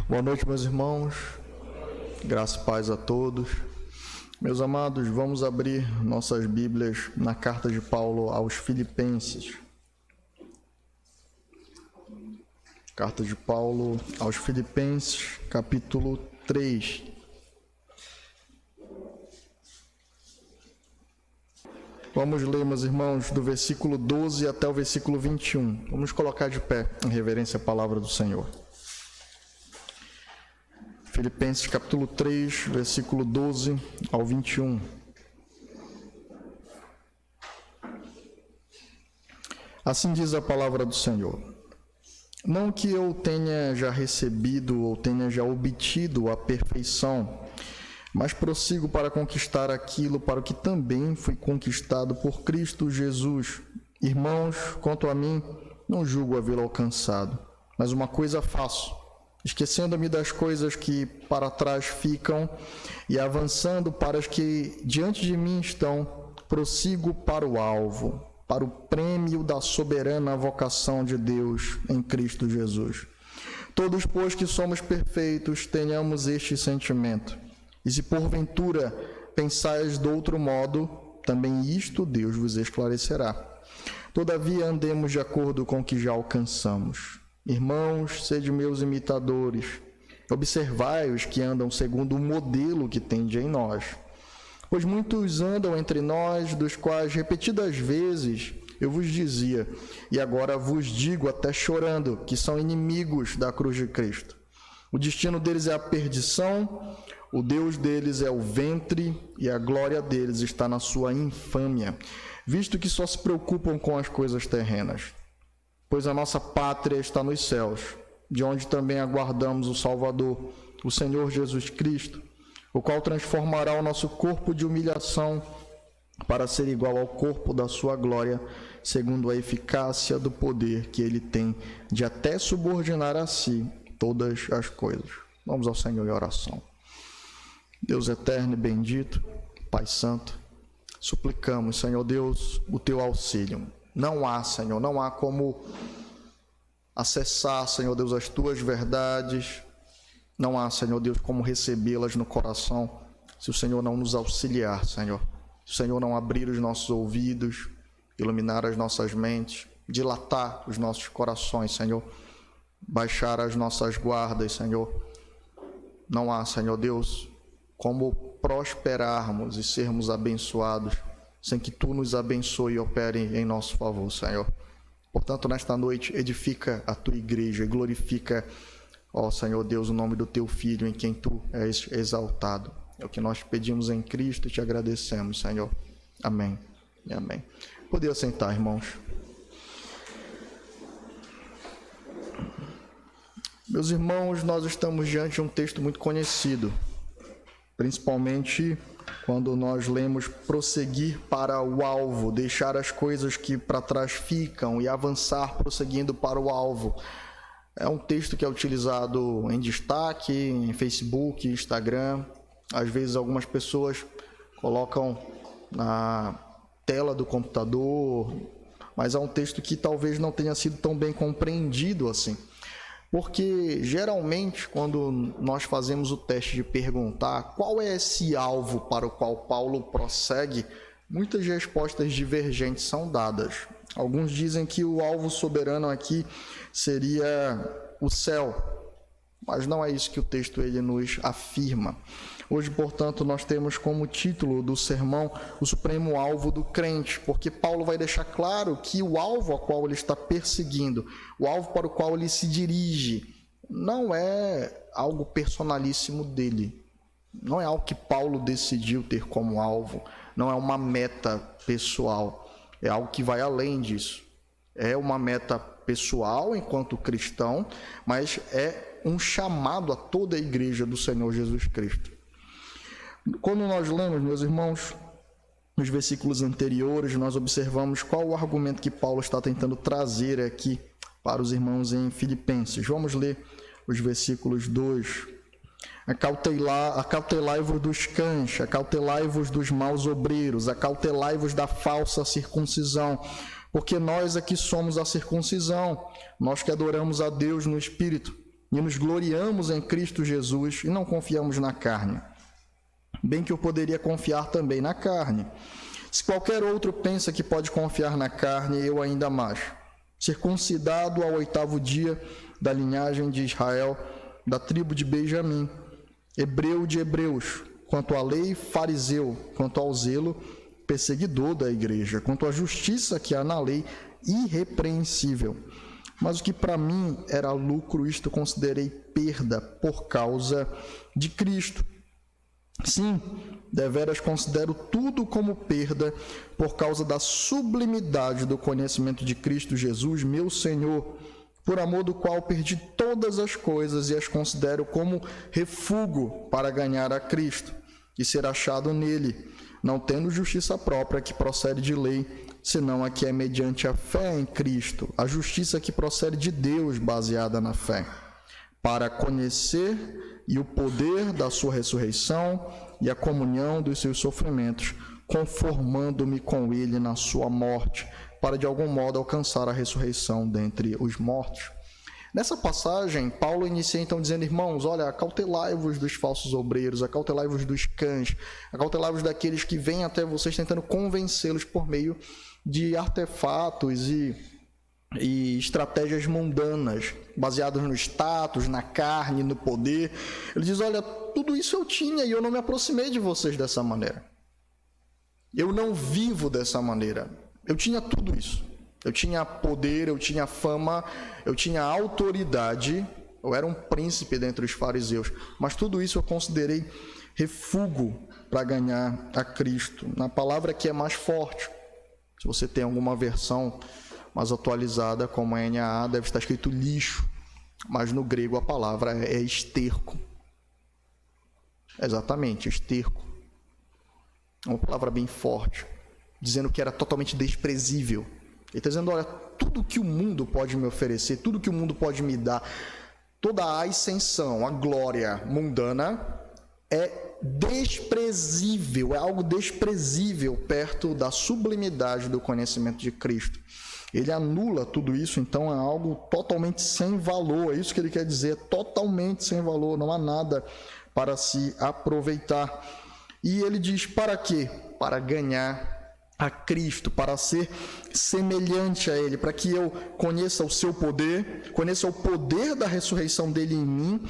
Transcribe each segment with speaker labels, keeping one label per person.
Speaker 1: Boa noite, meus irmãos. Graça e paz a todos. Meus amados, vamos abrir nossas Bíblias na carta de Paulo aos Filipenses. Carta de Paulo aos Filipenses, capítulo 3. Vamos ler, meus irmãos, do versículo 12 até o versículo 21. Vamos colocar de pé em reverência à palavra do Senhor. Filipenses capítulo 3, versículo 12 ao 21. Assim diz a palavra do Senhor: Não que eu tenha já recebido ou tenha já obtido a perfeição, mas prossigo para conquistar aquilo para o que também fui conquistado por Cristo Jesus. Irmãos, quanto a mim, não julgo havê-lo alcançado, mas uma coisa faço, esquecendo-me das coisas que para trás ficam e avançando para as que diante de mim estão, prossigo para o alvo, para o prêmio da soberana vocação de Deus em Cristo Jesus. Todos, pois, que somos perfeitos, tenhamos este sentimento. E se porventura pensais de outro modo, também isto Deus vos esclarecerá. Todavia andemos de acordo com o que já alcançamos. Irmãos, sede meus imitadores, observai os que andam segundo o modelo que tende em nós. Pois muitos andam entre nós, dos quais repetidas vezes eu vos dizia, e agora vos digo até chorando, que são inimigos da cruz de Cristo. O destino deles é a perdição, o Deus deles é o ventre, e a glória deles está na sua infâmia, visto que só se preocupam com as coisas terrenas. Pois a nossa pátria está nos céus, de onde também aguardamos o Salvador, o Senhor Jesus Cristo, o qual transformará o nosso corpo de humilhação para ser igual ao corpo da sua glória, segundo a eficácia do poder que ele tem de até subordinar a si todas as coisas. Vamos ao Senhor em oração. Deus eterno e bendito, Pai Santo, suplicamos, Senhor Deus, o teu auxílio. Não há, Senhor, não há como acessar, Senhor Deus, as tuas verdades. Não há, Senhor Deus, como recebê-las no coração, se o Senhor não nos auxiliar, Senhor. Se o Senhor não abrir os nossos ouvidos, iluminar as nossas mentes, dilatar os nossos corações, Senhor. Baixar as nossas guardas, Senhor. Não há, Senhor Deus, como prosperarmos e sermos abençoados sem que Tu nos abençoe e opere em nosso favor, Senhor. Portanto, nesta noite, edifica a Tua igreja e glorifica, ó Senhor Deus, o nome do Teu Filho, em quem Tu és exaltado. É o que nós pedimos em Cristo e Te agradecemos, Senhor. Amém e amém. Poder sentar, irmãos. Meus irmãos, nós estamos diante de um texto muito conhecido, principalmente quando nós lemos prosseguir para o alvo, deixar as coisas que para trás ficam e avançar prosseguindo para o alvo. É um texto que é utilizado em destaque, em Facebook, Instagram. Às vezes algumas pessoas colocam na tela do computador, mas é um texto que talvez não tenha sido tão bem compreendido assim. Porque, geralmente, quando nós fazemos o teste de perguntar qual é esse alvo para o qual Paulo prossegue, muitas respostas divergentes são dadas. Alguns dizem que o alvo soberano aqui seria o céu, mas não é isso que o texto ele nos afirma. Hoje, portanto, nós temos como título do sermão o supremo alvo do crente, porque Paulo vai deixar claro que o alvo ao qual ele está perseguindo, o alvo para o qual ele se dirige, não é algo personalíssimo dele, não é algo que Paulo decidiu ter como alvo, não é uma meta pessoal, é algo que vai além disso. É uma meta pessoal enquanto cristão, mas é um chamado a toda a igreja do Senhor Jesus Cristo. Quando nós lemos, meus irmãos, nos versículos anteriores, nós observamos qual o argumento que Paulo está tentando trazer aqui para os irmãos em Filipenses. Vamos ler os versículos 2. Acautelai-vos dos cães, acautelai-vos dos maus obreiros, acautelai-vos da falsa circuncisão, porque nós aqui somos a circuncisão, nós que adoramos a Deus no Espírito e nos gloriamos em Cristo Jesus e não confiamos na carne. Bem que eu poderia confiar também na carne. Se qualquer outro pensa que pode confiar na carne, eu ainda mais. Circuncidado ao 8º dia da linhagem de Israel, da tribo de Benjamim, hebreu de hebreus, quanto à lei, fariseu, quanto ao zelo, perseguidor da igreja, quanto à justiça que há na lei, irrepreensível. Mas o que para mim era lucro, isto considerei perda por causa de Cristo. Sim, deveras considero tudo como perda por causa da sublimidade do conhecimento de Cristo Jesus, meu Senhor, por amor do qual perdi todas as coisas e as considero como refúgio para ganhar a Cristo e ser achado nele, não tendo justiça própria que procede de lei, senão a que é mediante a fé em Cristo, a justiça que procede de Deus baseada na fé, para conhecer e o poder da sua ressurreição e a comunhão dos seus sofrimentos, conformando-me com ele na sua morte, para de algum modo alcançar a ressurreição dentre os mortos. Nessa passagem, Paulo inicia então dizendo: irmãos, olha, acautelai-vos dos falsos obreiros, acautelai-vos dos cães, acautelai-vos daqueles que vêm até vocês tentando convencê-los por meio de artefatos e estratégias mundanas, baseadas no status, na carne, no poder. Ele diz: olha, tudo isso eu tinha e eu não me aproximei de vocês dessa maneira. Eu não vivo dessa maneira. Eu tinha tudo isso. Eu tinha poder, eu tinha fama, eu tinha autoridade, eu era um príncipe dentre os fariseus, mas tudo isso eu considerei refúgio para ganhar a Cristo. Na palavra que é mais forte, se você tem alguma versão mais atualizada, como a NAA, deve estar escrito lixo, mas no grego a palavra é esterco. Exatamente, esterco. É uma palavra bem forte, dizendo que era totalmente desprezível. Ele está dizendo: olha, tudo que o mundo pode me oferecer, tudo que o mundo pode me dar, toda a ascensão, a glória mundana é desprezível, é algo desprezível perto da sublimidade do conhecimento de Cristo. Ele anula tudo isso, então é algo totalmente sem valor, é isso que ele quer dizer, totalmente sem valor, não há nada para se aproveitar. E ele diz: para quê? Para ganhar a Cristo, para ser semelhante a Ele, para que eu conheça o seu poder, conheça o poder da ressurreição dele em mim,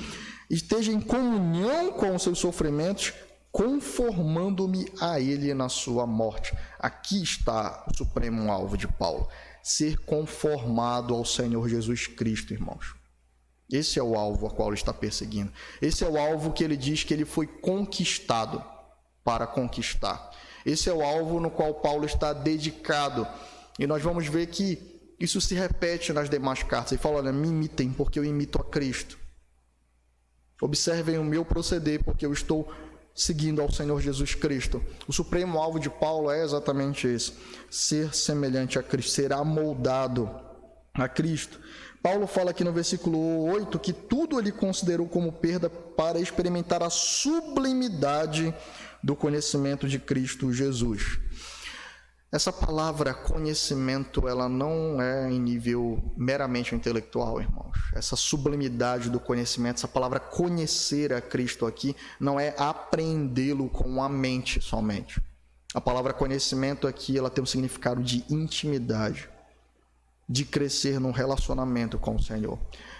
Speaker 1: esteja em comunhão com os seus sofrimentos, conformando-me a Ele na sua morte. Aqui está o supremo alvo de Paulo: ser conformado ao Senhor Jesus Cristo, irmãos. Esse é o alvo a qual ele está perseguindo. Esse é o alvo que ele diz que ele foi conquistado para conquistar. Esse é o alvo no qual Paulo está dedicado. E nós vamos ver que isso se repete nas demais cartas. Ele fala: olha, me imitem, porque eu imito a Cristo. Observem o meu proceder, porque eu estou seguindo ao Senhor Jesus Cristo. O supremo alvo de Paulo é exatamente esse: ser semelhante a Cristo, ser amoldado a Cristo. Paulo fala aqui no versículo 8 que tudo ele considerou como perda para experimentar a sublimidade do conhecimento de Cristo Jesus. Essa palavra conhecimento, ela não é em nível meramente intelectual, irmãos. Essa sublimidade do conhecimento, essa palavra conhecer a Cristo aqui, não é apreendê-lo com a mente somente. A palavra conhecimento aqui, ela tem um significado de intimidade, de crescer num relacionamento com o Senhor,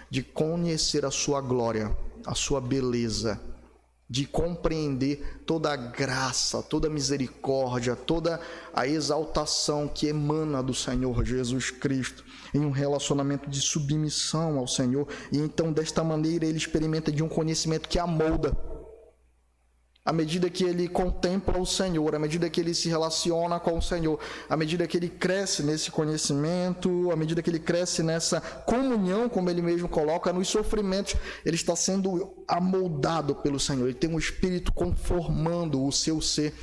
Speaker 1: de conhecer a sua glória, a sua beleza, de compreender toda a graça, toda a misericórdia, toda a exaltação que emana do Senhor Jesus Cristo, em um relacionamento de submissão ao Senhor. E então, desta maneira, ele experimenta de um conhecimento que amolda. À medida que ele contempla o Senhor, à medida que ele se relaciona com o Senhor, à medida que ele cresce nesse conhecimento, à medida que ele cresce nessa comunhão, como ele mesmo coloca, nos sofrimentos, ele está sendo amoldado pelo Senhor. Ele tem um espírito conformando o seu ser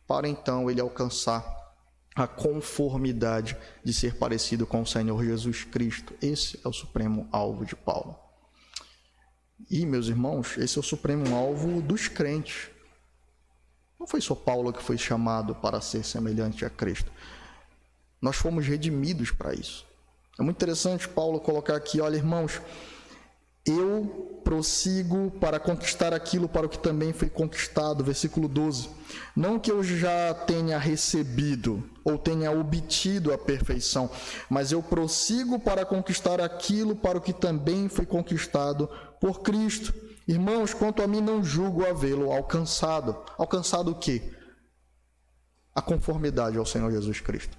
Speaker 1: para então ele alcançar a conformidade de ser parecido com o Senhor Jesus Cristo. Esse é o supremo alvo de Paulo. E, meus irmãos, esse é o supremo alvo dos crentes. Não foi só Paulo que foi chamado para ser semelhante a Cristo. Nós fomos redimidos para isso. É muito interessante Paulo colocar aqui: olha, irmãos, eu prossigo para conquistar aquilo para o que também foi conquistado. Versículo 12. Não que eu já tenha recebido ou tenha obtido a perfeição, mas eu prossigo para conquistar aquilo para o que também foi conquistado por Cristo. Irmãos, quanto a mim, não julgo havê-lo alcançado. Alcançado o quê? A conformidade ao Senhor Jesus Cristo.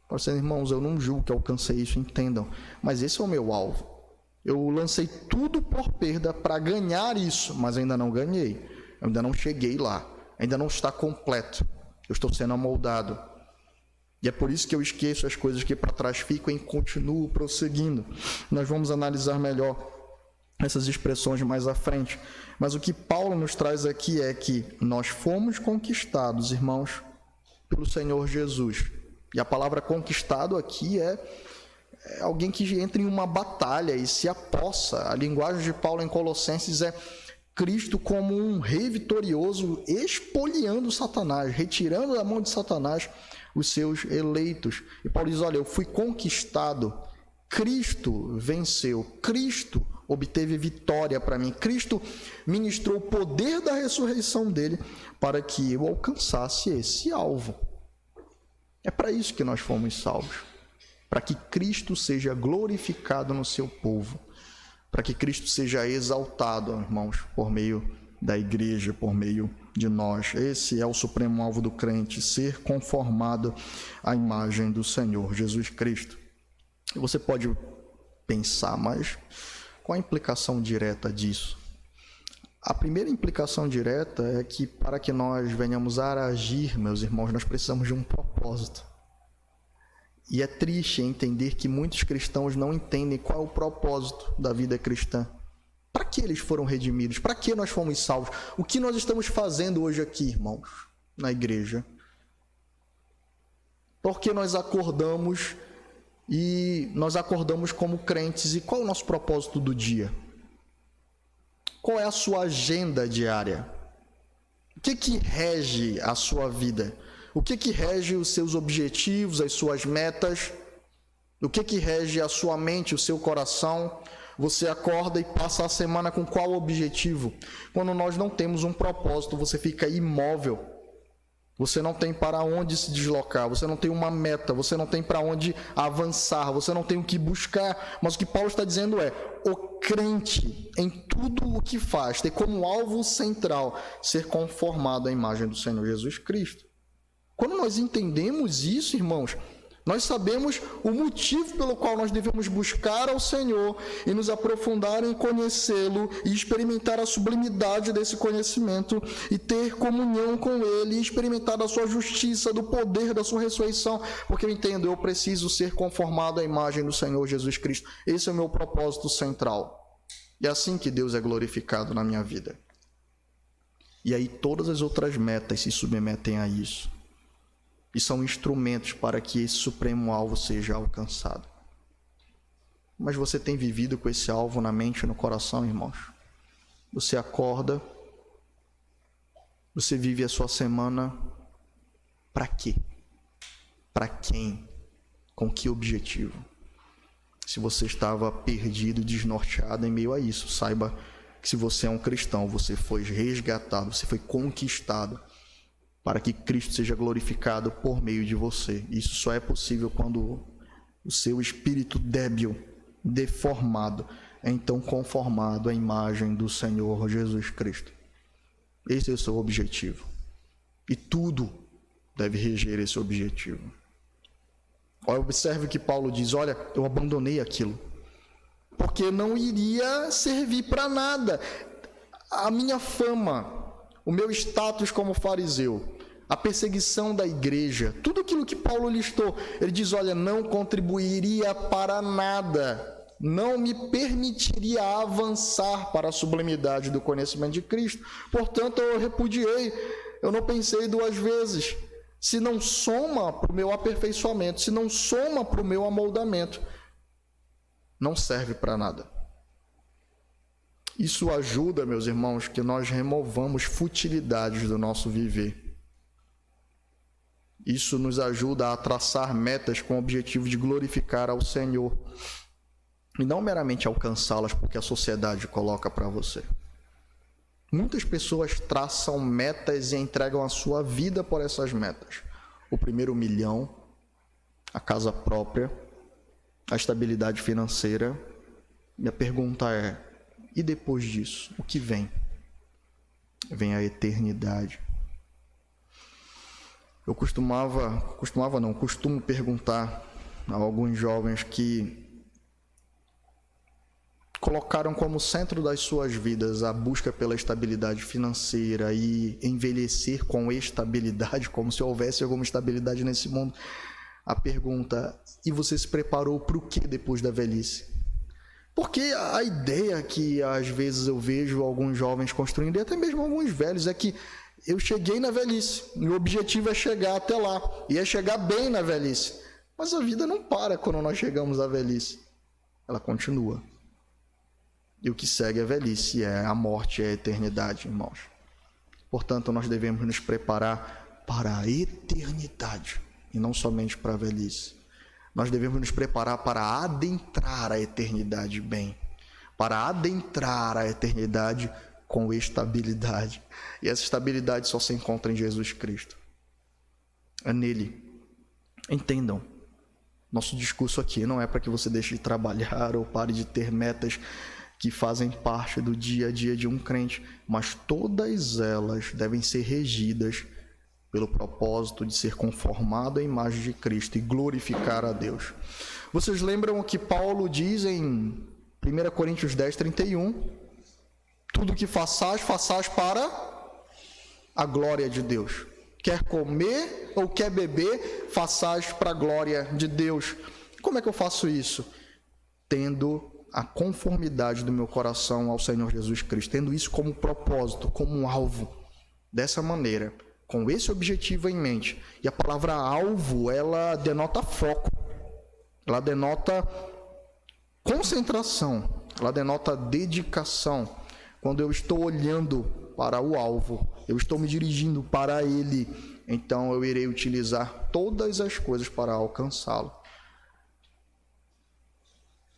Speaker 1: Para vocês, irmãos, eu não julgo que alcancei isso, entendam. Mas esse é o meu alvo. Eu lancei tudo por perda para ganhar isso, mas ainda não ganhei. Eu ainda não cheguei lá. Ainda não está completo. Eu estou sendo amoldado. E é por isso que eu esqueço as coisas que para trás ficam e continuo prosseguindo. Nós vamos analisar melhor essas expressões mais à frente. Mas o que Paulo nos traz aqui é que nós fomos conquistados, irmãos, pelo Senhor Jesus. E a palavra conquistado aqui é alguém que entra em uma batalha e se apossa. A linguagem de Paulo em Colossenses é Cristo como um rei vitorioso, expoliando Satanás, retirando da mão de Satanás os seus eleitos. E Paulo diz, olha, eu fui conquistado, Cristo venceu, Cristo obteve vitória para mim, Cristo ministrou o poder da ressurreição dele para que eu alcançasse esse alvo. É para isso que nós fomos salvos, para que Cristo seja glorificado no seu povo, para que Cristo seja exaltado, irmãos, por meio da igreja, por meio de nós. Esse é o supremo alvo do crente, ser conformado à imagem do Senhor Jesus Cristo. E você pode pensar, mas qual a implicação direta disso? A primeira implicação direta é que para que nós venhamos a agir, meus irmãos, nós precisamos de um propósito. E é triste entender que muitos cristãos não entendem qual é o propósito da vida cristã. Para que eles foram redimidos? Para que nós fomos salvos? O que nós estamos fazendo hoje aqui, irmãos, na igreja? Porque nós acordamos como crentes. E qual é o nosso propósito do dia? Qual é a sua agenda diária? O que rege a sua vida? O que rege os seus objetivos, as suas metas? O que rege a sua mente, o seu coração? Você acorda e passa a semana com qual objetivo? Quando nós não temos um propósito, você fica imóvel. Você não tem para onde se deslocar, você não tem uma meta, você não tem para onde avançar, você não tem o que buscar. Mas o que Paulo está dizendo é, o crente, em tudo o que faz, ter como alvo central ser conformado à imagem do Senhor Jesus Cristo. Quando nós entendemos isso, irmãos, nós sabemos o motivo pelo qual nós devemos buscar ao Senhor e nos aprofundar em conhecê-lo e experimentar a sublimidade desse conhecimento e ter comunhão com Ele e experimentar a sua justiça, do poder da sua ressurreição, porque eu entendo, eu preciso ser conformado à imagem do Senhor Jesus Cristo. Esse é o meu propósito central. E é assim que Deus é glorificado na minha vida. E aí todas as outras metas se submetem a isso. E são instrumentos para que esse supremo alvo seja alcançado. Mas você tem vivido com esse alvo na mente e no coração, irmãos? Você acorda, você vive a sua semana para quê? Para quem? Com que objetivo? Se você estava perdido, desnorteado em meio a isso, saiba que se você é um cristão, você foi resgatado, você foi conquistado, para que Cristo seja glorificado por meio de você. Isso só é possível quando o seu espírito débil, deformado, é então conformado à imagem do Senhor Jesus Cristo. Esse é o seu objetivo. E tudo deve reger esse objetivo. Observe que Paulo diz, olha, eu abandonei aquilo, porque não iria servir para nada. A minha fama, o meu status como fariseu, a perseguição da igreja, tudo aquilo que Paulo listou, ele diz, olha, não contribuiria para nada, não me permitiria avançar para a sublimidade do conhecimento de Cristo. Portanto, eu repudiei, eu não pensei duas vezes. Se não soma para o meu aperfeiçoamento, se não soma para o meu amoldamento, não serve para nada. Isso ajuda, meus irmãos, que nós removamos futilidades do nosso viver. Isso nos ajuda a traçar metas com o objetivo de glorificar ao Senhor. e não meramente alcançá-las porque a sociedade coloca para você. Muitas pessoas traçam metas e entregam a sua vida por essas metas. O primeiro milhão, a casa própria, a estabilidade financeira. Minha pergunta é: e depois disso, o que vem? Vem a eternidade. Eu costumo perguntar a alguns jovens que colocaram como centro das suas vidas a busca pela estabilidade financeira e envelhecer com estabilidade, como se houvesse alguma estabilidade nesse mundo. A pergunta: e você se preparou para o que depois da velhice? Porque a ideia que às vezes eu vejo alguns jovens construindo, e até mesmo alguns velhos, é que eu cheguei na velhice, e o objetivo é chegar até lá, e é chegar bem na velhice. Mas a vida não para quando nós chegamos à velhice, ela continua. E o que segue a velhice é a morte, é a eternidade, irmãos. Portanto, nós devemos nos preparar para a eternidade, e não somente para a velhice. Nós devemos nos preparar para adentrar a eternidade bem, para adentrar a eternidade com estabilidade. E essa estabilidade só se encontra em Jesus Cristo. É nele. Entendam, nosso discurso aqui não é para que você deixe de trabalhar ou pare de ter metas que fazem parte do dia a dia de um crente, mas todas elas devem ser regidas pelo propósito de ser conformado à imagem de Cristo e glorificar a Deus. Vocês lembram o que Paulo diz em 1 Coríntios 10, 31? Tudo que façais, façais para a glória de Deus. Quer comer ou quer beber, façais para a glória de Deus. Como é que eu faço isso? Tendo a conformidade do meu coração ao Senhor Jesus Cristo, tendo isso como propósito, como um alvo. Dessa maneira, com esse objetivo em mente. E a palavra alvo, ela denota foco, ela denota concentração, ela denota dedicação. Quando eu estou olhando para o alvo, eu estou me dirigindo para ele, então eu irei utilizar todas as coisas para alcançá-lo.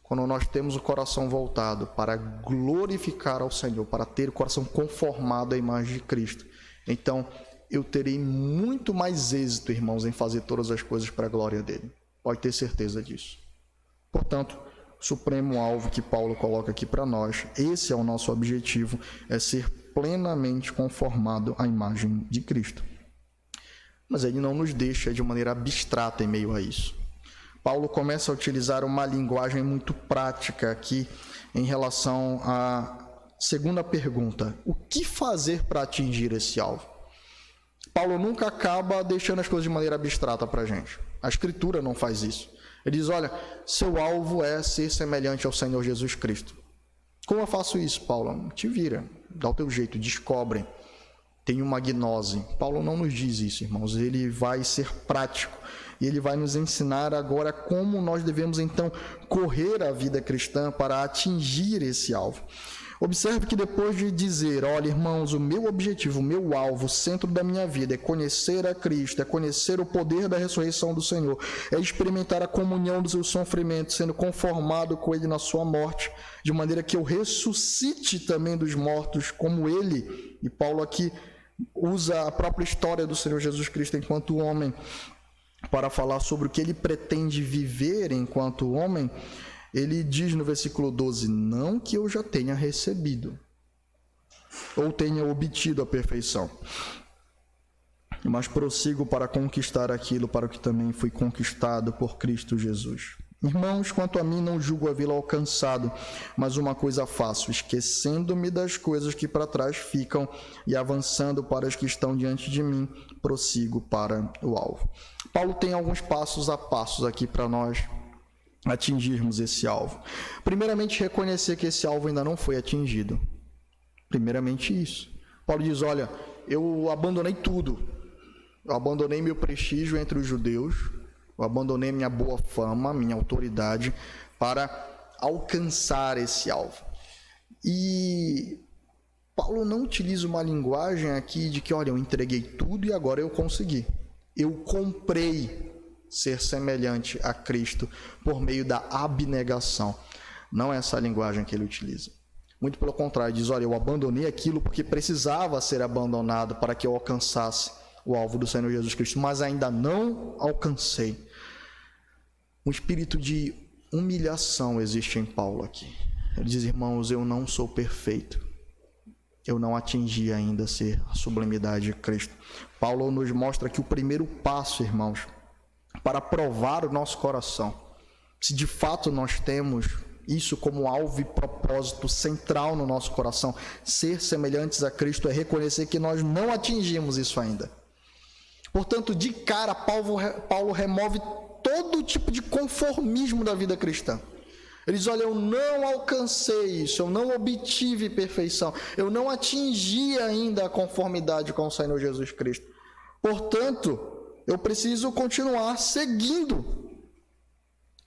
Speaker 1: Quando nós temos o coração voltado para glorificar ao Senhor, para ter o coração conformado à imagem de Cristo, então eu terei muito mais êxito, irmãos, em fazer todas as coisas para a glória dele. Pode ter certeza disso. Portanto, o supremo alvo que Paulo coloca aqui para nós, esse é o nosso objetivo, é ser plenamente conformado à imagem de Cristo. Mas ele não nos deixa de maneira abstrata em meio a isso. Paulo começa a utilizar uma linguagem muito prática aqui em relação à segunda pergunta: o que fazer para atingir esse alvo? Paulo nunca acaba deixando as coisas de maneira abstrata para a gente. A Escritura não faz isso. Ele diz: olha, seu alvo é ser semelhante ao Senhor Jesus Cristo. Como eu faço isso, Paulo? Te vira, dá o teu jeito, descobre. Tem uma gnose. Paulo não nos diz isso, irmãos. Ele vai ser prático. E ele vai nos ensinar agora como nós devemos, então, correr a vida cristã para atingir esse alvo. Observe que depois de dizer: olha, irmãos, o meu objetivo, o meu alvo, o centro da minha vida é conhecer a Cristo, é conhecer o poder da ressurreição do Senhor, é experimentar a comunhão dos seus sofrimentos, sendo conformado com ele na sua morte, de maneira que eu ressuscite também dos mortos como ele. E Paulo aqui usa a própria história do Senhor Jesus Cristo enquanto homem para falar sobre o que ele pretende viver enquanto homem. Ele diz no versículo 12: não que eu já tenha recebido ou tenha obtido a perfeição, mas prossigo para conquistar aquilo para o que também fui conquistado por Cristo Jesus. Irmãos, quanto a mim, não julgo havê-lo alcançado, mas uma coisa faço, esquecendo-me das coisas que para trás ficam e avançando para as que estão diante de mim, prossigo para o alvo. Paulo tem alguns passos a passos aqui para nós atingirmos esse alvo. Primeiramente, reconhecer que esse alvo ainda não foi atingido. Primeiramente isso. Paulo diz: olha, eu abandonei tudo. Eu abandonei meu prestígio entre os judeus, eu abandonei minha boa fama, minha autoridade, para alcançar esse alvo. E Paulo não utiliza uma linguagem aqui de que, olha, eu entreguei tudo e agora eu consegui. Eu comprei ser semelhante a Cristo por meio da abnegação. Não é essa a linguagem que ele utiliza. Muito pelo contrário, diz, olha, eu abandonei aquilo porque precisava ser abandonado para que eu alcançasse o alvo do Senhor Jesus Cristo, mas ainda não alcancei. Um espírito de humilhação existe em Paulo aqui. Ele diz, irmãos, eu não sou perfeito. Eu não atingi ainda ser a sublimidade de Cristo. Paulo nos mostra que o primeiro passo, irmãos, para provar o nosso coração, se de fato nós temos isso como alvo e propósito central no nosso coração, ser semelhantes a Cristo, é reconhecer que nós não atingimos isso ainda. Portanto, de cara, Paulo remove todo tipo de conformismo da vida cristã. Ele diz, olha, eu não alcancei isso, eu não obtive perfeição, eu não atingi ainda a conformidade com o Senhor Jesus Cristo. Portanto, eu preciso continuar seguindo.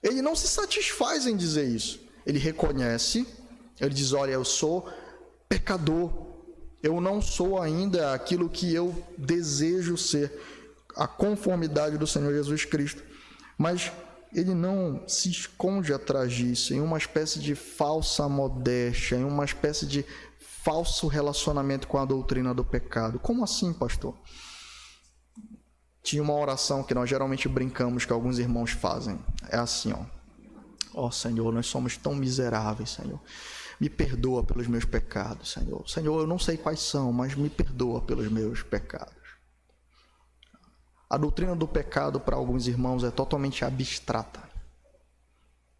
Speaker 1: Ele não se satisfaz em dizer isso. Ele reconhece, ele diz, olha, eu sou pecador, eu não sou ainda aquilo que eu desejo ser, a conformidade do Senhor Jesus Cristo. Mas ele não se esconde atrás disso, em uma espécie de falsa modéstia, em uma espécie de falso relacionamento com a doutrina do pecado. Como assim, pastor? Tinha uma oração que nós geralmente brincamos, que alguns irmãos fazem. É assim, ó Senhor, nós somos tão miseráveis, Senhor. Me perdoa pelos meus pecados, Senhor. Senhor, eu não sei quais são, mas me perdoa pelos meus pecados. A doutrina do pecado para alguns irmãos é totalmente abstrata.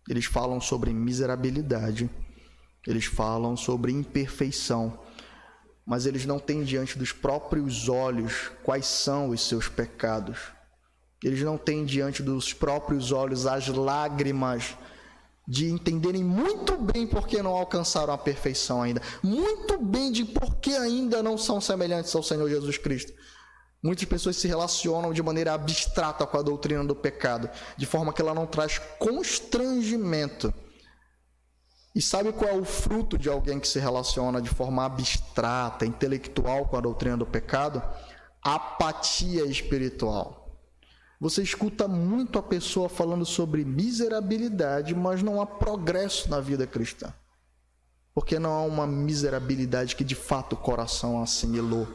Speaker 1: Eles falam sobre miserabilidade, eles falam sobre imperfeição, mas eles não têm diante dos próprios olhos quais são os seus pecados. Eles não têm diante dos próprios olhos as lágrimas de entenderem muito bem por que não alcançaram a perfeição ainda, muito bem de por que ainda não são semelhantes ao Senhor Jesus Cristo. Muitas pessoas se relacionam de maneira abstrata com a doutrina do pecado, de forma que ela não traz constrangimento. E sabe qual é o fruto de alguém que se relaciona de forma abstrata, intelectual com a doutrina do pecado? Apatia espiritual. Você escuta muito a pessoa falando sobre miserabilidade, mas não há progresso na vida cristã. Porque não há uma miserabilidade que de fato o coração assimilou,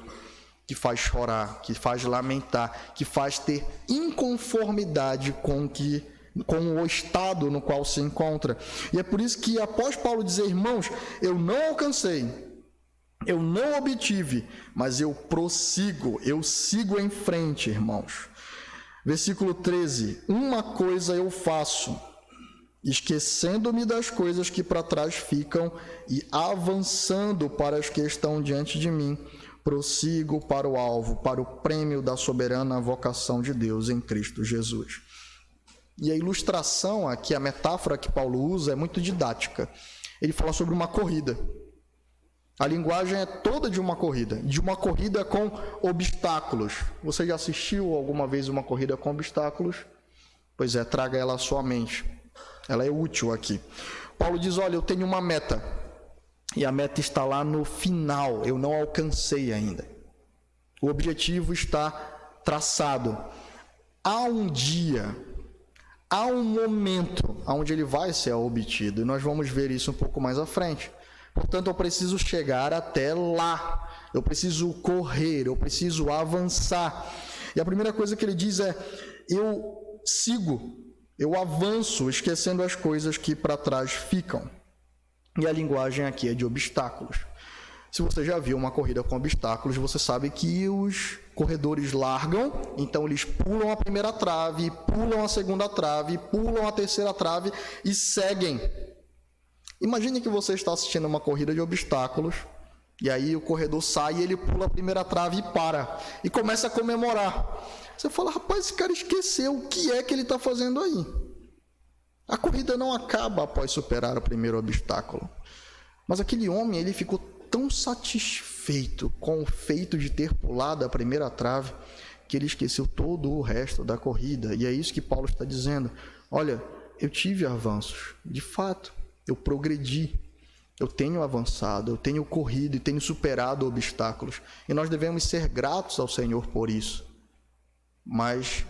Speaker 1: que faz chorar, que faz lamentar, que faz ter inconformidade com o estado no qual se encontra. E é por isso que, após Paulo dizer, irmãos, eu não alcancei, eu não obtive, mas eu prossigo, eu sigo em frente, irmãos. Versículo 13, uma coisa eu faço, esquecendo-me das coisas que para trás ficam e avançando para as que estão diante de mim, prossigo para o alvo, para o prêmio da soberana vocação de Deus em Cristo Jesus. E a ilustração aqui, a metáfora que Paulo usa é muito didática. Ele fala sobre uma corrida. A linguagem é toda de uma corrida com obstáculos. Você já assistiu alguma vez uma corrida com obstáculos? Pois é, traga ela à sua mente. Ela é útil aqui. Paulo diz, olha, eu tenho uma meta. E a meta está lá no final, eu não alcancei ainda. O objetivo está traçado. Há um dia, há um momento onde ele vai ser obtido, e nós vamos ver isso um pouco mais à frente. Portanto, eu preciso chegar até lá, eu preciso correr, eu preciso avançar. E a primeira coisa que ele diz é, eu sigo, eu avanço, esquecendo as coisas que para trás ficam. E a linguagem aqui é de obstáculos. Se você já viu uma corrida com obstáculos, você sabe que os corredores largam, então eles pulam a primeira trave, pulam a segunda trave, pulam a terceira trave e seguem. Imagine que você está assistindo uma corrida de obstáculos, e aí o corredor sai e ele pula a primeira trave e para, e começa a comemorar. Você fala, rapaz, esse cara esqueceu o que é que ele está fazendo aí. A corrida não acaba após superar o primeiro obstáculo. Mas aquele homem, ele ficou tão satisfeito com o feito de ter pulado a primeira trave, que ele esqueceu todo o resto da corrida. E é isso que Paulo está dizendo. Olha, eu tive avanços. De fato, eu progredi. Eu tenho avançado, eu tenho corrido e tenho superado obstáculos. E nós devemos ser gratos ao Senhor por isso. Mas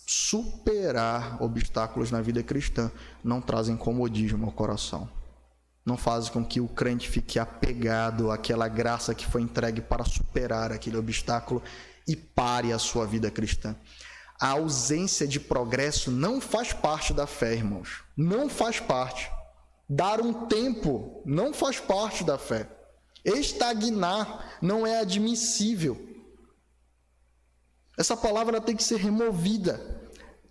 Speaker 1: superar obstáculos na vida cristã não trazem comodismo ao coração. não fazem com que o crente fique apegado àquela graça que foi entregue para superar aquele obstáculo e pare a sua vida cristã. A ausência de progresso não faz parte da fé, irmãos. Não faz parte. Dar um tempo não faz parte da fé. Estagnar não é admissível. Essa palavra tem que ser removida.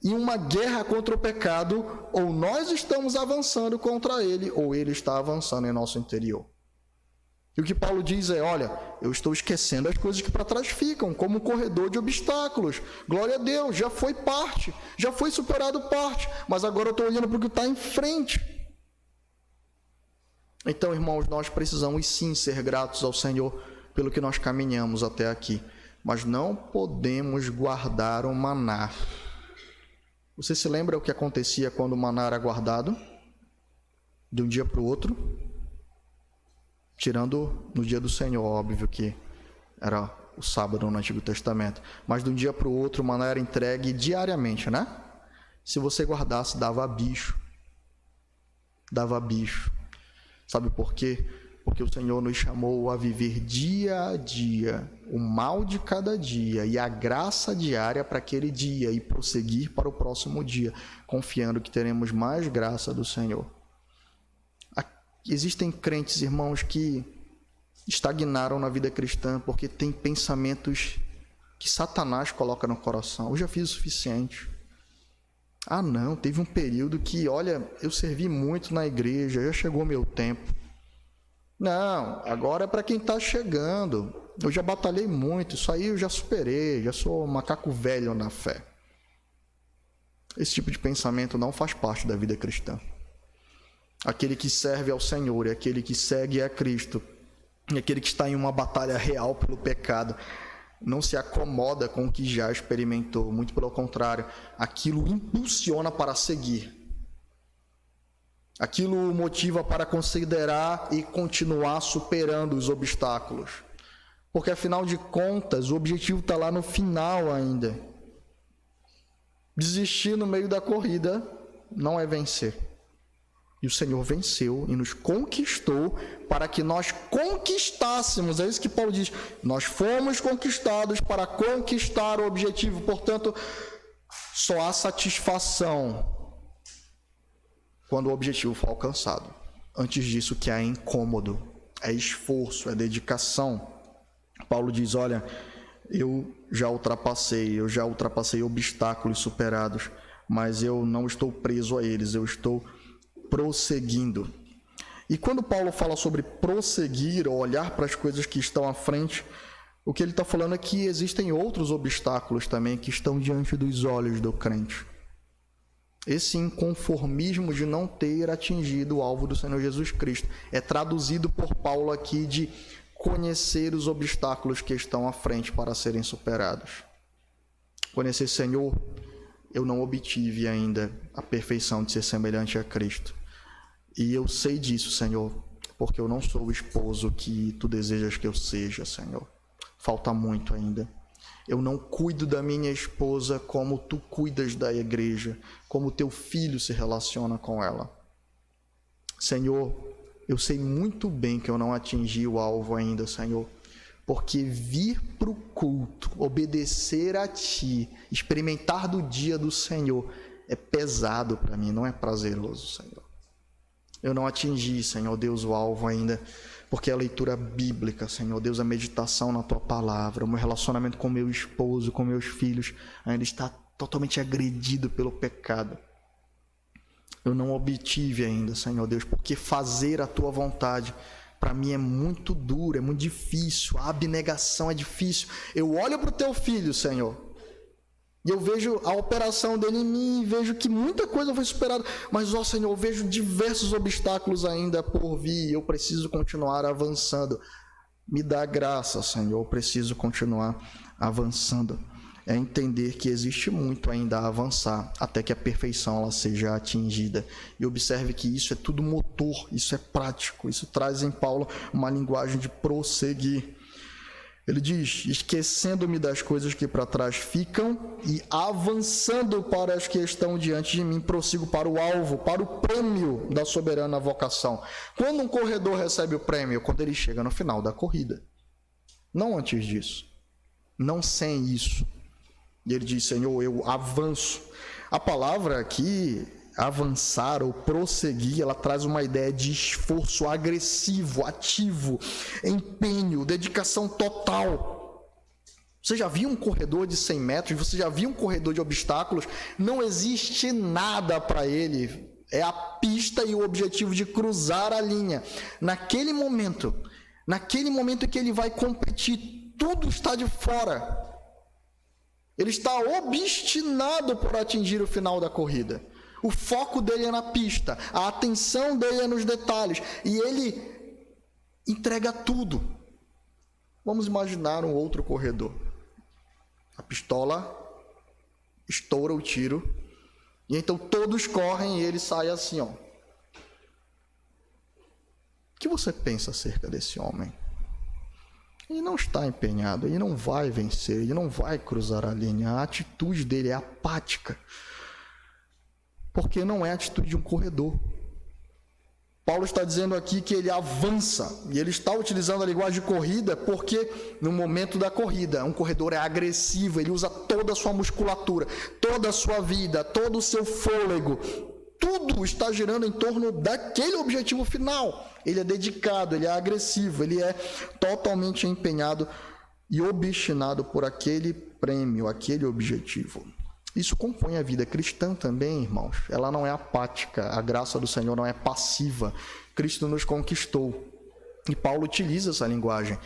Speaker 1: Em uma guerra contra o pecado, ou nós estamos avançando contra ele, ou ele está avançando em nosso interior. E o que Paulo diz é, olha, eu estou esquecendo as coisas que para trás ficam, como um corredor de obstáculos. Glória a Deus, já foi parte, já foi superado parte, mas agora eu estou olhando para o que está em frente. Então, irmãos, nós precisamos sim ser gratos ao Senhor pelo que nós caminhamos até aqui, mas não podemos guardar o maná. Você se lembra o que acontecia quando o maná era guardado? De um dia para o outro? Tirando no dia do Senhor, óbvio que era o sábado no Antigo Testamento. Mas de um dia para o outro o maná era entregue diariamente, né? Se você guardasse, dava bicho. Dava bicho. Sabe por quê? Porque o Senhor nos chamou a viver dia a dia, o mal de cada dia e a graça diária para aquele dia e prosseguir para o próximo dia, confiando que teremos mais graça do Senhor. Existem crentes, irmãos, que estagnaram na vida cristã porque têm pensamentos que Satanás coloca no coração. Eu já fiz o suficiente. Ah, não, teve um período que, olha, eu servi muito na igreja, já chegou o meu tempo. Não, agora é para quem está chegando. Eu já batalhei muito, isso aí eu já superei, já sou macaco velho na fé. Esse tipo de pensamento não faz parte da vida cristã. Aquele que serve ao Senhor, aquele que segue a Cristo, aquele que está em uma batalha real pelo pecado, não se acomoda com o que já experimentou, muito pelo contrário, aquilo impulsiona para seguir. Aquilo o motiva para considerar e continuar superando os obstáculos. Porque, afinal de contas, o objetivo está lá no final ainda. Desistir no meio da corrida não é vencer. E o Senhor venceu e nos conquistou para que nós conquistássemos. É isso que Paulo diz. Nós fomos conquistados para conquistar o objetivo. Portanto, só há satisfação quando o objetivo for alcançado. Antes disso, o que é incômodo, é esforço, é dedicação. Paulo diz, olha, eu já ultrapassei obstáculos superados, mas eu não estou preso a eles, eu estou prosseguindo. E quando Paulo fala sobre prosseguir, ou olhar para as coisas que estão à frente, o que ele está falando é que existem outros obstáculos também que estão diante dos olhos do crente. Esse inconformismo de não ter atingido o alvo do Senhor Jesus Cristo é traduzido por Paulo aqui de conhecer os obstáculos que estão à frente para serem superados. Conhecer, Senhor, eu não obtive ainda a perfeição de ser semelhante a Cristo. E eu sei disso, Senhor, porque eu não sou o esposo que Tu desejas que eu seja, Senhor. Falta muito ainda. Eu não cuido da minha esposa como Tu cuidas da igreja, como Teu filho se relaciona com ela. Senhor, eu sei muito bem que eu não atingi o alvo ainda, Senhor, porque vir para o culto, obedecer a Ti, experimentar do dia do Senhor, é pesado para mim, não é prazeroso, Senhor. Eu não atingi, Senhor Deus, o alvo ainda, porque a leitura bíblica, Senhor Deus, a meditação na Tua palavra, o meu relacionamento com meu esposo, com meus filhos, ainda está totalmente agredido pelo pecado. Eu não obtive ainda, Senhor Deus, porque fazer a Tua vontade, para mim é muito duro, é muito difícil, a abnegação é difícil. Eu olho para o Teu filho, Senhor, e eu vejo a operação dele em mim, e vejo que muita coisa foi superada, mas, ó Senhor, eu vejo diversos obstáculos ainda por vir, eu preciso continuar avançando. Me dá graça, Senhor, eu preciso continuar avançando. É entender que existe muito ainda a avançar, até que a perfeição ela seja atingida. E observe que isso é tudo motor, isso é prático, isso traz em Paulo uma linguagem de prosseguir. Ele diz: esquecendo-me das coisas que para trás ficam e avançando para as que estão diante de mim, prossigo para o alvo, para o prêmio da soberana vocação. Quando um corredor recebe o prêmio? Quando ele chega no final da corrida. Não antes disso. Não sem isso. E ele diz: Senhor, eu avanço. A palavra aqui, avançar ou prosseguir, ela traz uma ideia de esforço agressivo, ativo, empenho, dedicação total. Você já viu um corredor de 100 metros? Você já viu um corredor de obstáculos? Não existe nada para ele. É a pista e o objetivo de cruzar a linha. Naquele momento em que ele vai competir, tudo está de fora. Ele está obstinado por atingir o final da corrida. O foco dele é na pista, a atenção dele é nos detalhes, e ele entrega tudo. Vamos imaginar um outro corredor. A pistola estoura o tiro, e então todos correm e ele sai assim, ó. O que você pensa acerca desse homem? Ele não está empenhado, ele não vai vencer, ele não vai cruzar a linha. A atitude dele é apática, porque não é a atitude de um corredor. Paulo está dizendo aqui que ele avança, e ele está utilizando a linguagem de corrida porque no momento da corrida, um corredor é agressivo, ele usa toda a sua musculatura, toda a sua vida, todo o seu fôlego, tudo está girando em torno daquele objetivo final. Ele é dedicado, ele é agressivo, ele é totalmente empenhado e obstinado por aquele prêmio, aquele objetivo. Isso compõe a vida cristã também, irmãos. Ela não é apática, a graça do Senhor não é passiva. Cristo nos conquistou. E Paulo utiliza essa linguagem.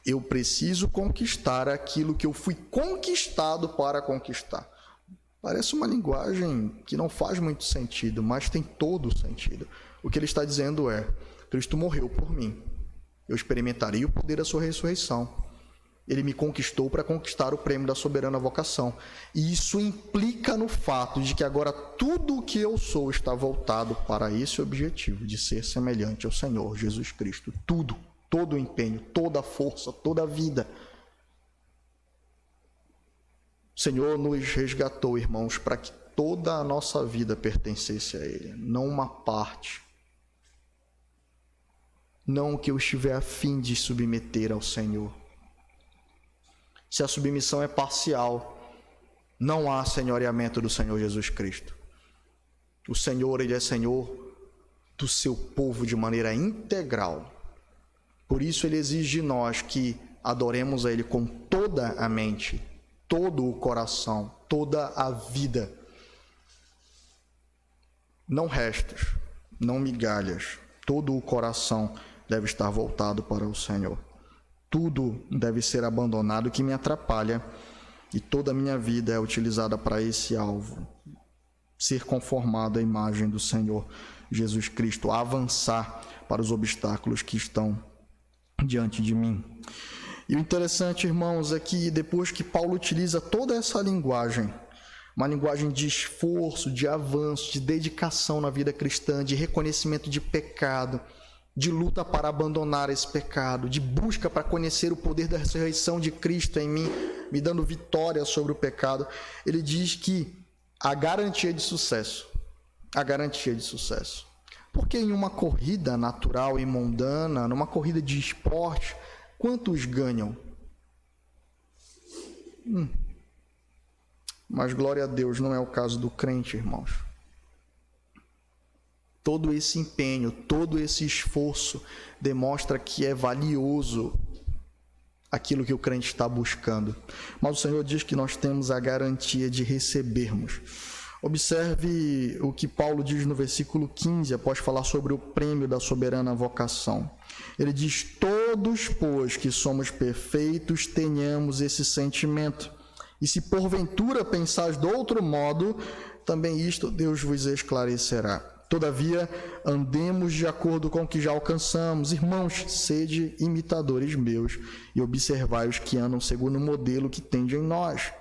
Speaker 1: Eu preciso conquistar aquilo que eu fui conquistado para conquistar. Parece uma linguagem que não faz muito sentido, mas tem todo o sentido. O que ele está dizendo é: Cristo morreu por mim. Eu experimentarei o poder da sua ressurreição. Ele me conquistou para conquistar o prêmio da soberana vocação. E isso implica no fato de que agora tudo o que eu sou está voltado para esse objetivo de ser semelhante ao Senhor Jesus Cristo. Tudo, todo o empenho, toda a força, toda a vida. O Senhor nos resgatou, irmãos, para que toda a nossa vida pertencesse a Ele, não uma parte. Não o que eu estiver a fim de submeter ao Senhor. Se a submissão é parcial, não há senhoreamento do Senhor Jesus Cristo. O Senhor, Ele é Senhor do seu povo de maneira integral. Por isso Ele exige de nós que adoremos a Ele com toda a mente, todo o coração, toda a vida. Não restos, não migalhas. Todo o coração deve estar voltado para o Senhor. Tudo deve ser abandonado que me atrapalha, e toda a minha vida é utilizada para esse alvo. Ser conformado à imagem do Senhor Jesus Cristo, avançar para os obstáculos que estão diante de mim. E o interessante, irmãos, é que depois que Paulo utiliza toda essa linguagem, uma linguagem de esforço, de avanço, de dedicação na vida cristã, de reconhecimento de pecado, de luta para abandonar esse pecado, de busca para conhecer o poder da ressurreição de Cristo em mim, me dando vitória sobre o pecado, ele diz que a garantia de sucesso, porque em uma corrida natural e mundana, numa corrida de esporte, quantos ganham? Mas glória a Deus, não é o caso do crente, irmãos. Todo esse empenho, todo esse esforço demonstra que é valioso aquilo que o crente está buscando. Mas o Senhor diz que nós temos a garantia de recebermos. Observe o que Paulo diz no versículo 15, após falar sobre o prêmio da soberana vocação. Ele diz: todos, pois, que somos perfeitos, tenhamos esse sentimento. E se porventura pensais de outro modo, também isto Deus vos esclarecerá. Todavia, andemos de acordo com o que já alcançamos. Irmãos, sede imitadores meus e observai os que andam segundo o modelo que tende em nós.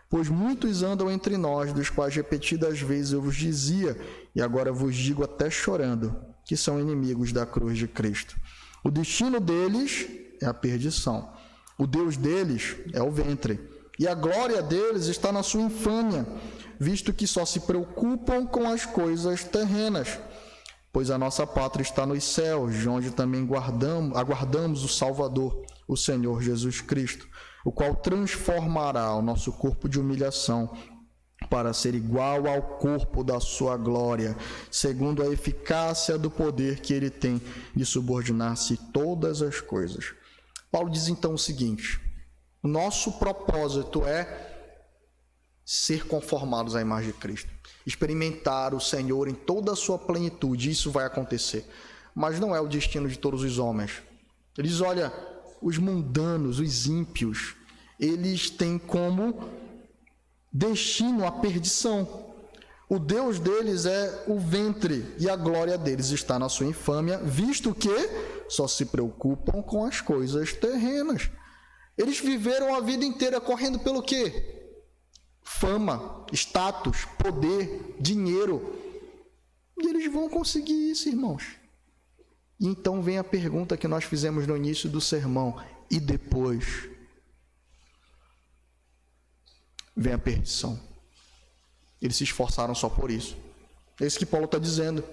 Speaker 1: Pois muitos andam entre nós, dos quais repetidas vezes eu vos dizia, e agora vos digo até chorando, que são inimigos da cruz de Cristo. O destino deles é a perdição, O Deus deles é o ventre, e a glória deles está na sua infâmia, visto que só se preocupam com as coisas terrenas. Pois a nossa pátria está nos céus, de onde também aguardamos o Salvador, o Senhor Jesus Cristo, o qual transformará o nosso corpo de humilhação para ser igual ao corpo da sua glória, segundo a eficácia do poder que ele tem de subordinar-se todas as coisas. Paulo diz então o seguinte: o nosso propósito é ser conformados à imagem de Cristo, experimentar o Senhor em toda a sua plenitude. Isso vai acontecer, mas não é o destino de todos os homens. Ele diz: olha, os mundanos, os ímpios, eles têm como destino a perdição. O Deus deles é o ventre, e a glória deles está na sua infâmia, visto que só se preocupam com as coisas terrenas. Eles viveram a vida inteira correndo pelo quê? Fama, status, poder, dinheiro. E eles vão conseguir isso, irmãos. E então vem a pergunta que nós fizemos no início do sermão: e depois? Vem a perdição. Eles se esforçaram só por isso. É isso que Paulo está dizendo.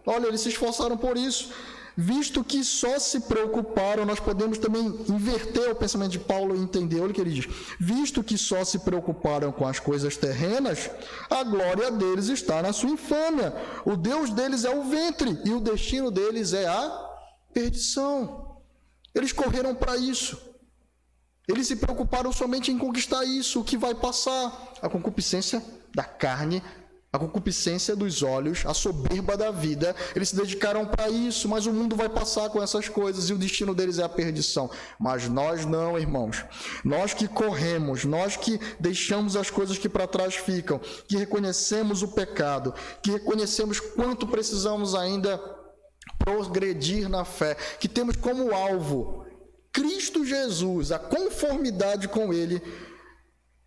Speaker 1: Olha, eles se esforçaram por isso. Visto que só se preocuparam, nós podemos também inverter o pensamento de Paulo e entender. Olha o que ele diz: visto que só se preocuparam com as coisas terrenas, a glória deles está na sua infâmia. O Deus deles é o ventre, e o destino deles é a perdição. Eles correram para isso. Eles se preocuparam somente em conquistar isso, o que vai passar: a concupiscência da carne, a concupiscência dos olhos, a soberba da vida. Eles se dedicaram para isso, mas o mundo vai passar com essas coisas e o destino deles é a perdição. Mas nós não, irmãos. Nós que corremos, nós que deixamos as coisas que para trás ficam, que reconhecemos o pecado, que reconhecemos quanto precisamos ainda progredir na fé, que temos como alvo Cristo Jesus, a conformidade com Ele,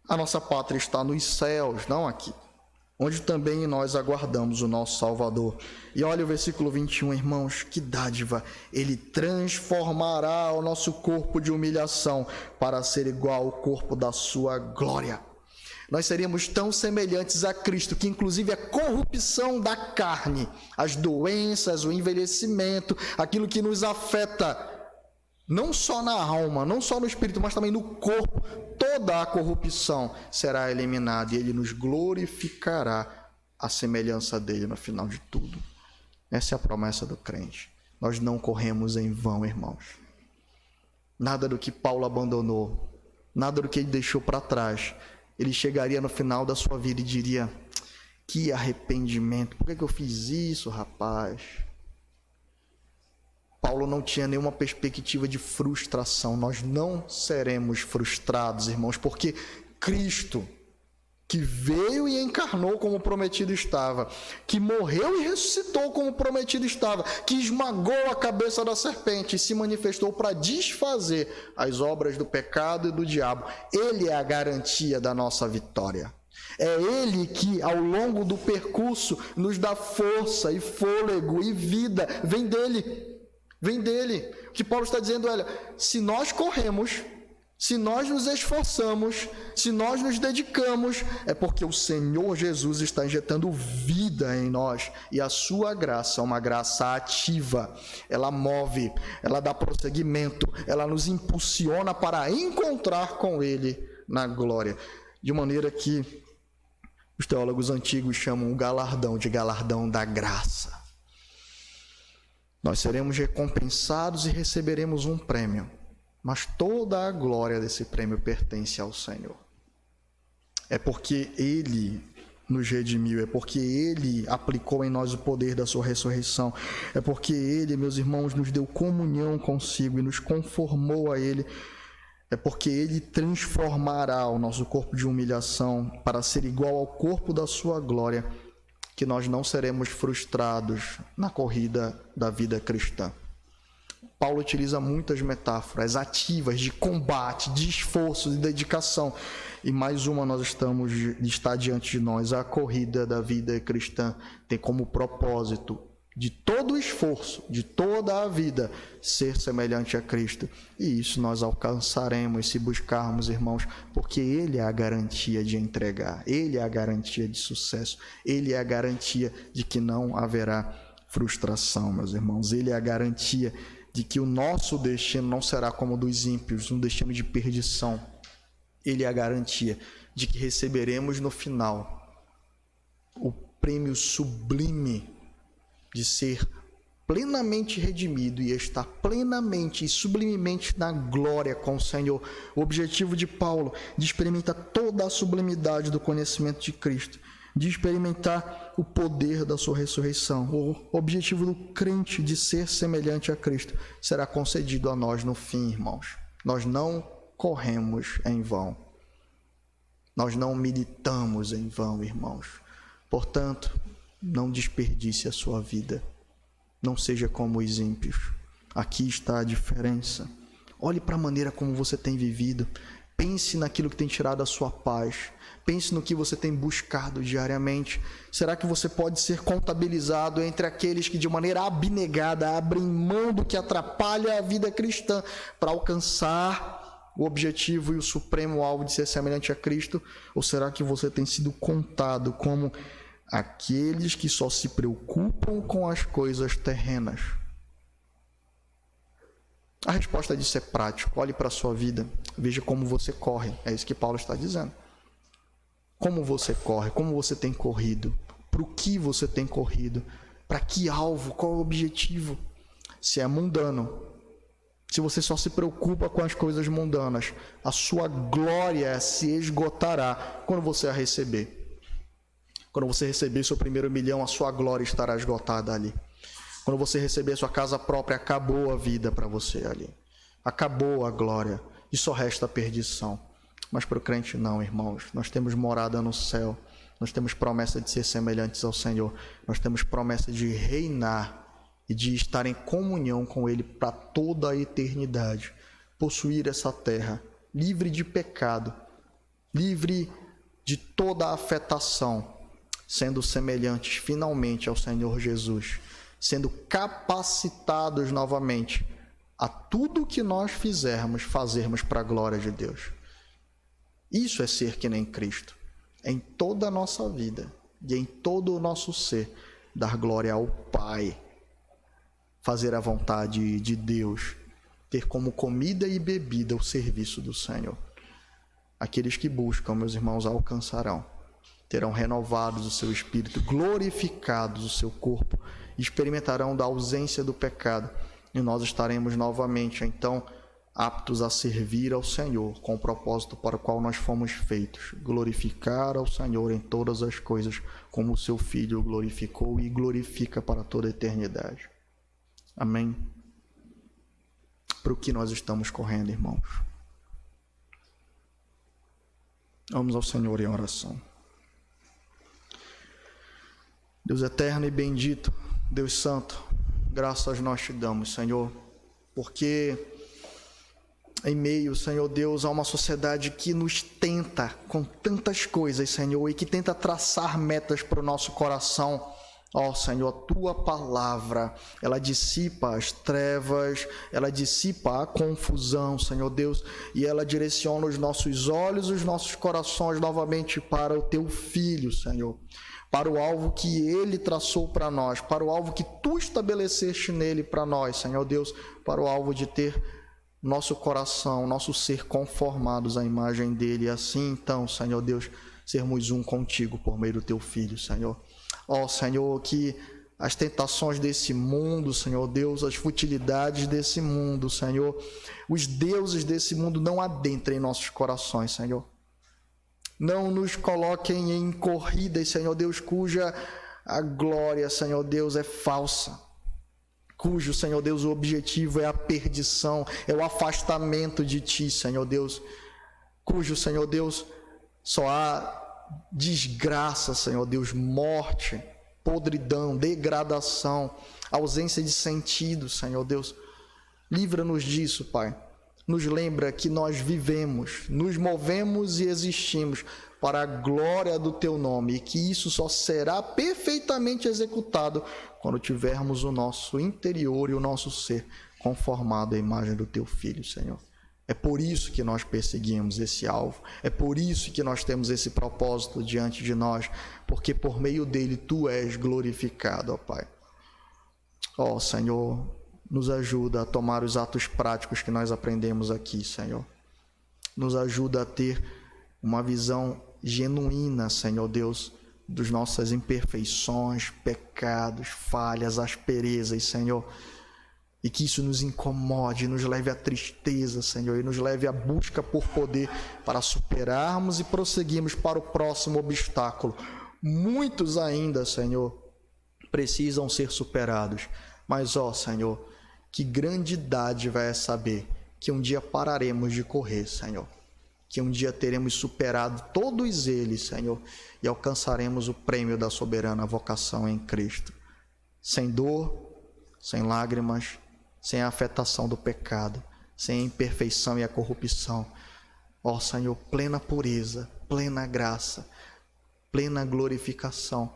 Speaker 1: a nossa pátria está nos céus, não aqui, onde também nós aguardamos o nosso Salvador. E olha o versículo 21, irmãos, que dádiva! Ele transformará o nosso corpo de humilhação para ser igual ao corpo da sua glória. Nós seríamos tão semelhantes a Cristo que, inclusive, a corrupção da carne, as doenças, o envelhecimento, aquilo que nos afeta, não só na alma, não só no espírito, mas também no corpo, toda a corrupção será eliminada e Ele nos glorificará à semelhança dEle no final de tudo. Essa é a promessa do crente. Nós não corremos em vão, irmãos. Nada do que Paulo abandonou, nada do que ele deixou para trás, ele chegaria no final da sua vida e diria: que arrependimento, por que eu fiz isso, rapaz? Paulo não tinha nenhuma perspectiva de frustração. Nós não seremos frustrados, irmãos, porque Cristo, que veio e encarnou como prometido estava, que morreu e ressuscitou como prometido estava, que esmagou a cabeça da serpente e se manifestou para desfazer as obras do pecado e do diabo, Ele é a garantia da nossa vitória. É Ele que, ao longo do percurso, nos dá força e fôlego e vida. Vem dEle. Vem dele. O que Paulo está dizendo, olha, se nós corremos, se nós nos esforçamos, se nós nos dedicamos, é porque o Senhor Jesus está injetando vida em nós. E a sua graça é uma graça ativa. Ela move, ela dá prosseguimento, ela nos impulsiona para encontrar com Ele na glória. De maneira que os teólogos antigos chamam o galardão de galardão da graça. Nós seremos recompensados e receberemos um prêmio, mas toda a glória desse prêmio pertence ao Senhor. É porque Ele nos redimiu, é porque Ele aplicou em nós o poder da sua ressurreição, é porque Ele, meus irmãos, nos deu comunhão consigo e nos conformou a Ele, é porque Ele transformará o nosso corpo de humilhação para ser igual ao corpo da sua glória, que nós não seremos frustrados na corrida da vida cristã. Paulo utiliza muitas metáforas ativas de combate, de esforço, de dedicação. E mais uma está diante de nós. A corrida da vida cristã tem como propósito de todo o esforço, de toda a vida, ser semelhante a Cristo. E isso nós alcançaremos se buscarmos, irmãos, porque Ele é a garantia de entregar, Ele é a garantia de sucesso, Ele é a garantia de que não haverá frustração, meus irmãos. Ele é a garantia de que o nosso destino não será como o dos ímpios, um destino de perdição. Ele é a garantia de que receberemos no final o prêmio sublime de ser plenamente redimido e estar plenamente e sublimemente na glória com o Senhor. O objetivo de Paulo de experimentar toda a sublimidade do conhecimento de Cristo, de experimentar o poder da sua ressurreição. O objetivo do crente de ser semelhante a Cristo será concedido a nós no fim, irmãos. Nós não corremos em vão. Nós não militamos em vão, irmãos. Portanto, não desperdice a sua vida. Não seja como os ímpios. Aqui está a diferença. Olhe para a maneira como você tem vivido. Pense naquilo que tem tirado a sua paz. Pense no que você tem buscado diariamente. Será que você pode ser contabilizado entre aqueles que de maneira abnegada abrem mão do que atrapalha a vida cristã para alcançar o objetivo e o supremo alvo de ser semelhante a Cristo? Ou será que você tem sido contado como aqueles que só se preocupam com as coisas terrenas? A resposta disso é prática. Olhe para a sua vida, veja como você corre. É isso que Paulo está dizendo. Como você corre, como você tem corrido, para o que você tem corrido, para que alvo, qual é o objetivo? Se é mundano, se você só se preocupa com as coisas mundanas, a sua glória se esgotará quando você a receber. Quando você receber seu primeiro milhão, a sua glória estará esgotada ali. Quando você receber a sua casa própria, acabou a vida para você ali. Acabou a glória e só resta a perdição. Mas para o crente não, irmãos. Nós temos morada no céu. Nós temos promessa de ser semelhantes ao Senhor. Nós temos promessa de reinar e de estar em comunhão com Ele para toda a eternidade. Possuir essa terra, livre de pecado, livre de toda a afetação, sendo semelhantes finalmente ao Senhor Jesus, sendo capacitados novamente a tudo que nós fazermos para a glória de Deus. Isso é ser que nem Cristo. Em toda a nossa vida e em todo o nosso ser, dar glória ao Pai, fazer a vontade de Deus, ter como comida e bebida o serviço do Senhor. Aqueles que buscam, meus irmãos, alcançarão. Terão renovados o seu espírito, glorificados o seu corpo, experimentarão da ausência do pecado, e nós estaremos novamente, então, aptos a servir ao Senhor, com o propósito para o qual nós fomos feitos, glorificar ao Senhor em todas as coisas, como o seu Filho glorificou e glorifica para toda a eternidade. Amém? Para o que nós estamos correndo, irmãos? Vamos ao Senhor em oração. Deus eterno e bendito, Deus santo, graças nós te damos, Senhor, porque em meio, Senhor Deus, a uma sociedade que nos tenta com tantas coisas, Senhor, e que tenta traçar metas para o nosso coração. Ó Senhor, a Tua palavra, ela dissipa as trevas, ela dissipa a confusão, Senhor Deus, e ela direciona os nossos olhos, os nossos corações novamente para o Teu Filho, Senhor, para o alvo que Ele traçou para nós, para o alvo que Tu estabeleceste nele para nós, Senhor Deus, para o alvo de ter nosso coração, nosso ser conformados à imagem dEle, e assim então, Senhor Deus, sermos um contigo por meio do Teu Filho, Senhor. Ó Senhor, que as tentações desse mundo, Senhor Deus, as futilidades desse mundo, Senhor, os deuses desse mundo não adentrem em nossos corações, Senhor. Não nos coloquem em corridas, Senhor Deus, cuja a glória, Senhor Deus, é falsa, cujo, Senhor Deus, o objetivo é a perdição, é o afastamento de Ti, Senhor Deus, cujo, Senhor Deus, só há desgraça, Senhor Deus, morte, podridão, degradação, ausência de sentido, Senhor Deus. Livra-nos disso, Pai. Nos lembra que nós vivemos, nos movemos e existimos para a glória do teu nome, e que isso só será perfeitamente executado quando tivermos o nosso interior e o nosso ser conformado à imagem do teu Filho, Senhor. É por isso que nós perseguimos esse alvo, é por isso que nós temos esse propósito diante de nós, porque por meio dele tu és glorificado, ó Pai. Ó Senhor, nos ajuda a tomar os atos práticos que nós aprendemos aqui, Senhor. Nos ajuda a ter uma visão genuína, Senhor Deus, das nossas imperfeições, pecados, falhas, asperezas, Senhor. E que isso nos incomode, nos leve à tristeza, Senhor, e nos leve à busca por poder para superarmos e prosseguirmos para o próximo obstáculo. Muitos ainda, Senhor, precisam ser superados. Mas, ó Senhor, que grande dádiva é saber que um dia pararemos de correr, Senhor. Que um dia teremos superado todos eles, Senhor, e alcançaremos o prêmio da soberana vocação em Cristo. Sem dor, sem lágrimas, sem a afetação do pecado, sem a imperfeição e a corrupção. Ó Senhor, plena pureza, plena graça, plena glorificação,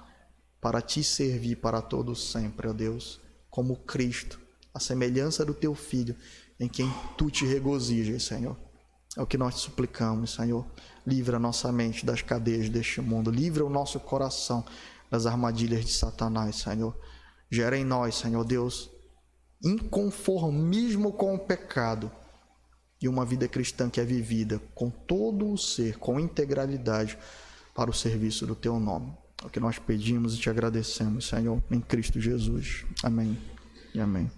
Speaker 1: para te servir para todos sempre, ó Deus, como Cristo, a semelhança do teu Filho, em quem tu te regozijas, Senhor. É o que nós te suplicamos, Senhor. Livra nossa mente das cadeias deste mundo, livra o nosso coração das armadilhas de Satanás, Senhor. Gera em nós, Senhor Deus, inconformismo com o pecado e uma vida cristã que é vivida com todo o ser, com integralidade, para o serviço do teu nome. É o que nós pedimos e te agradecemos, Senhor, em Cristo Jesus. Amém e amém.